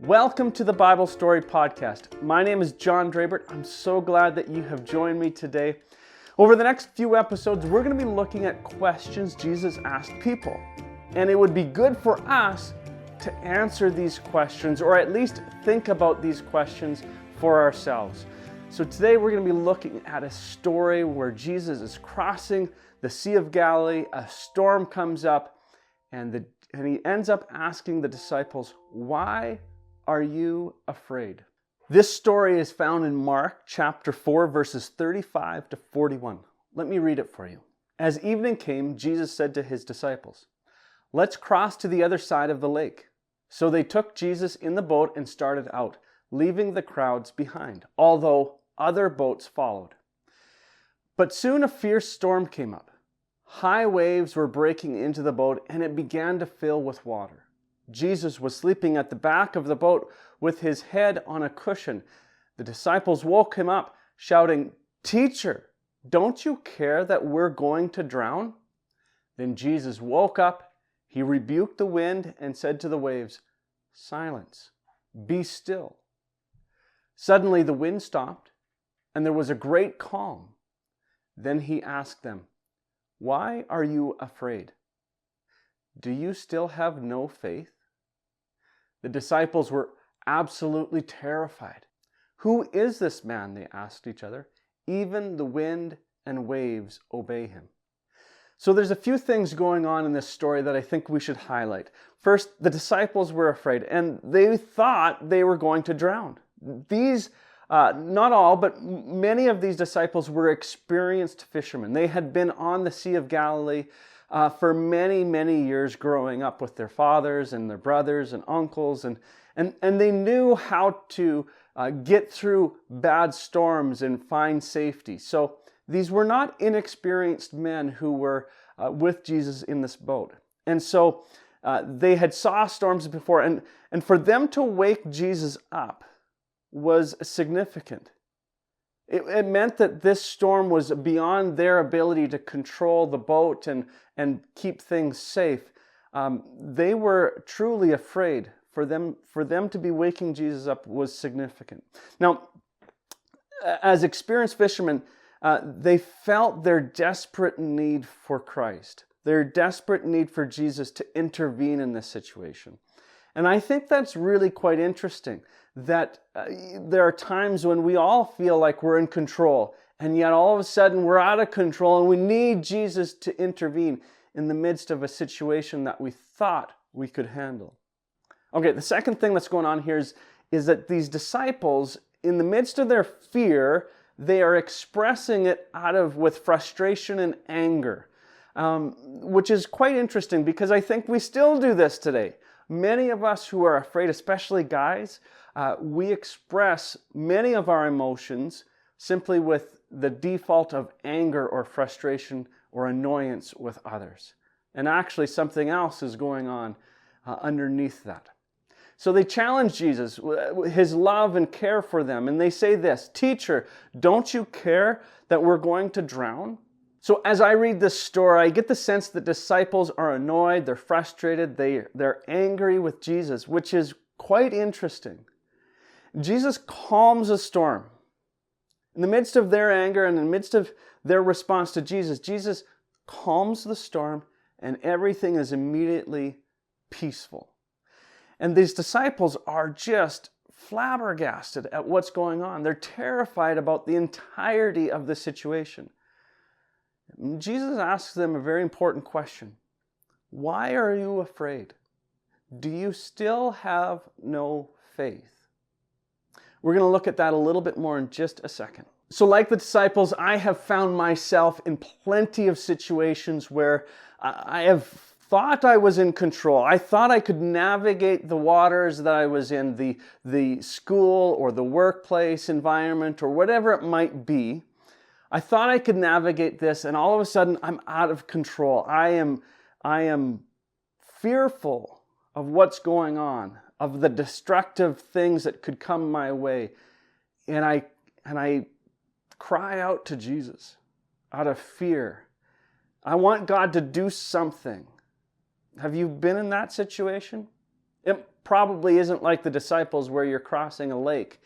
Welcome to the Bible Story Podcast. My name is John Drabert. I'm so glad that you have joined me today. Over the next few episodes, we're going to be looking at questions Jesus asked people. And it would be good for us to answer these questions, or at least think about these questions for ourselves. So today we're going to be looking at a story where Jesus is crossing the Sea of Galilee, a storm comes up, and he ends up asking the disciples, "Why are you afraid?" This story is found in Mark chapter 4, verses 35 to 41. Let me read it for you. As evening came, Jesus said to his disciples, "Let's cross to the other side of the lake." So they took Jesus in the boat and started out, leaving the crowds behind, although other boats followed. But soon a fierce storm came up. High waves were breaking into the boat, and it began to fill with water. Jesus was sleeping at the back of the boat with his head on a cushion. The disciples woke him up, shouting, "Teacher, don't you care that we're going to drown?" Then Jesus woke up, he rebuked the wind and said to the waves, "Silence, be still." Suddenly the wind stopped, and there was a great calm. Then he asked them, "Why are you afraid? Do you still have no faith?" The disciples were absolutely terrified. "Who is this man?" they asked each other. "Even the wind and waves obey him." So there's a few things going on in this story that I think we should highlight. First, the disciples were afraid, and they thought they were going to drown. These, not all, but many of these disciples were experienced fishermen. They had been on the Sea of Galilee for many, many years growing up with their fathers and their brothers and uncles, and they knew how to get through bad storms and find safety. So these were not inexperienced men who were with Jesus in this boat. And so they had saw storms before, and for them to wake Jesus up was significant. It meant that this storm was beyond their ability to control the boat and keep things safe. They were truly afraid. For them to be waking Jesus up was significant. Now, as experienced fishermen, they felt their desperate need for Christ, their desperate need for Jesus to intervene in this situation. And I think that's really quite interesting, that there are times when we all feel like we're in control, and yet all of a sudden we're out of control and we need Jesus to intervene in the midst of a situation that we thought we could handle. Okay, the second thing that's going on here is that these disciples, in the midst of their fear, they are expressing it with frustration and anger, which is quite interesting because I think we still do this today. Many of us who are afraid, especially guys, we express many of our emotions simply with the default of anger or frustration or annoyance with others. And actually something else is going on underneath that. So they challenge Jesus, his love and care for them, and they say this, "Teacher, don't you care that we're going to drown?" So as I read this story, I get the sense that disciples are annoyed, they're frustrated, they're angry with Jesus, which is quite interesting. Jesus calms a storm. In the midst of their anger and in the midst of their response to Jesus, Jesus calms the storm and everything is immediately peaceful. And these disciples are just flabbergasted at what's going on. They're terrified about the entirety of the situation. Jesus asks them a very important question. Why are you afraid? Do you still have no faith? We're going to look at that a little bit more in just a second. So like the disciples, I have found myself in plenty of situations where I have thought I was in control. I thought I could navigate the waters that I was in, the school or the workplace environment or whatever it might be. I thought I could navigate this, and all of a sudden I'm out of control. I am fearful of what's going on, of the destructive things that could come my way. And I cry out to Jesus out of fear. I want God to do something. Have you been in that situation? probably isn't like the disciples where you're crossing a lake,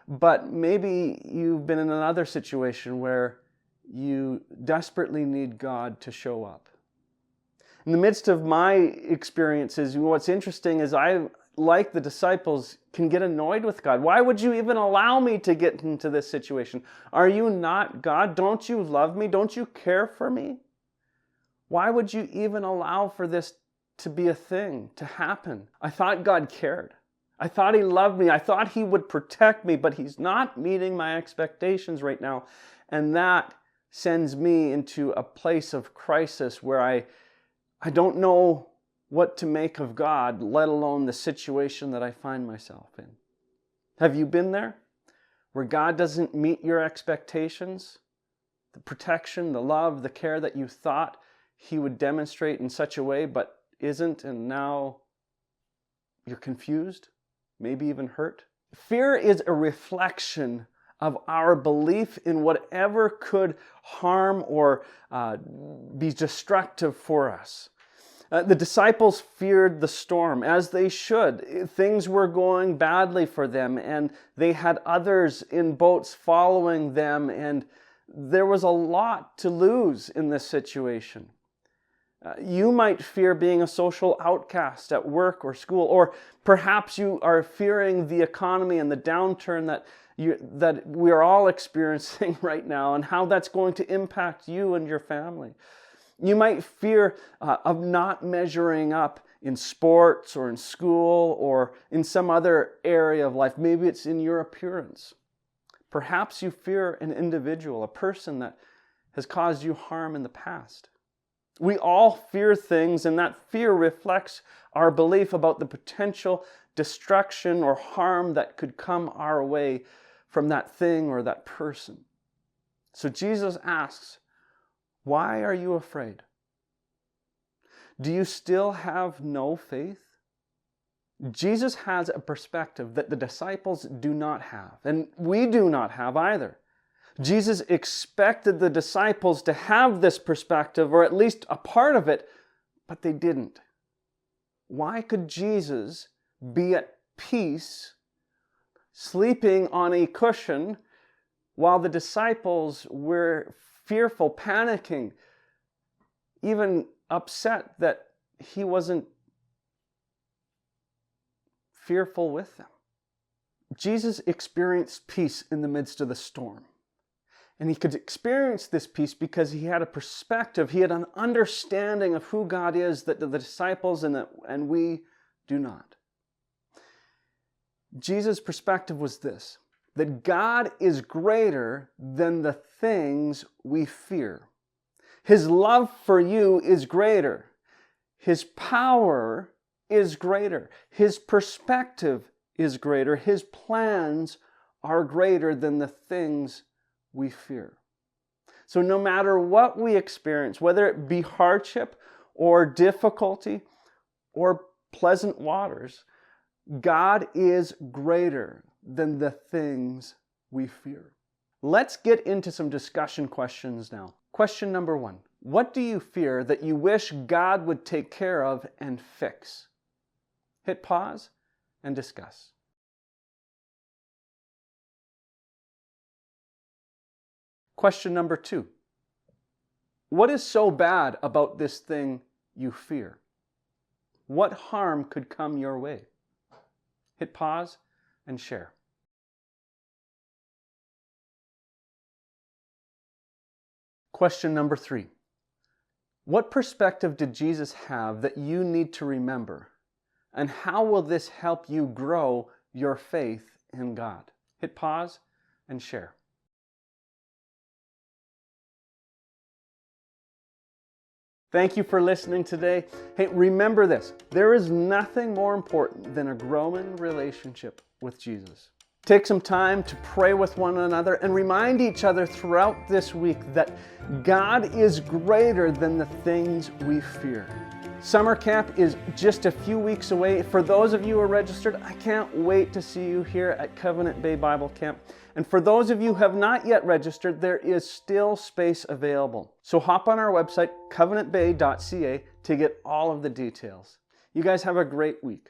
but maybe you've been in another situation where you desperately need God to show up. In the midst of my experiences, what's interesting is I, like the disciples, can get annoyed with God. Why would you even allow me to get into this situation? Are you not God? Don't you love me? Don't you care for me? Why would you even allow for this to be a thing, to happen? I thought God cared. I thought He loved me. I thought He would protect me, but He's not meeting my expectations right now. And that sends me into a place of crisis where I don't know what to make of God, let alone the situation that I find myself in. Have you been there? Where God doesn't meet your expectations? The protection, the love, the care that you thought He would demonstrate in such a way, but isn't, and now you're confused, maybe even hurt? Fear is a reflection of our belief in whatever could harm or be destructive for us. The disciples feared the storm, as they should. Things were going badly for them, and they had others in boats following them, and there was a lot to lose in this situation. You might fear being a social outcast at work or school, or perhaps you are fearing the economy and the downturn that we are all experiencing right now, and how that's going to impact you and your family. You might fear of not measuring up in sports or in school or in some other area of life. Maybe it's in your appearance. Perhaps you fear an individual, a person that has caused you harm in the past. We all fear things, and that fear reflects our belief about the potential destruction or harm that could come our way from that thing or that person. So Jesus asks, why are you afraid? Do you still have no faith? Jesus has a perspective that the disciples do not have, and we do not have either. Jesus expected the disciples to have this perspective, or at least a part of it, but they didn't. Why could Jesus be at peace, sleeping on a cushion, while the disciples were fearful, panicking, even upset that He wasn't fearful with them? Jesus experienced peace in the midst of the storm. And He could experience this peace because He had a perspective, He had an understanding of who God is that the disciples and we do not. Jesus' perspective was this, that God is greater than the things we fear. His love for you is greater. His power is greater. His perspective is greater. His plans are greater than the things we fear. So no matter what we experience, whether it be hardship or difficulty or pleasant waters, God is greater than the things we fear. Let's get into some discussion questions now. Question number 1. What do you fear that you wish God would take care of and fix? Hit pause and discuss. Question number 2. What is so bad about this thing you fear? What harm could come your way? Hit pause and share. Question number 3. What perspective did Jesus have that you need to remember? And how will this help you grow your faith in God? Hit pause and share. Thank you for listening today. Hey, remember this. There is nothing more important than a growing relationship with Jesus. Take some time to pray with one another and remind each other throughout this week that God is greater than the things we fear. Summer camp is just a few weeks away. For those of you who are registered, I can't wait to see you here at Covenant Bay Bible Camp. And for those of you who have not yet registered, there is still space available. So hop on our website, covenantbay.ca, to get all of the details. You guys have a great week.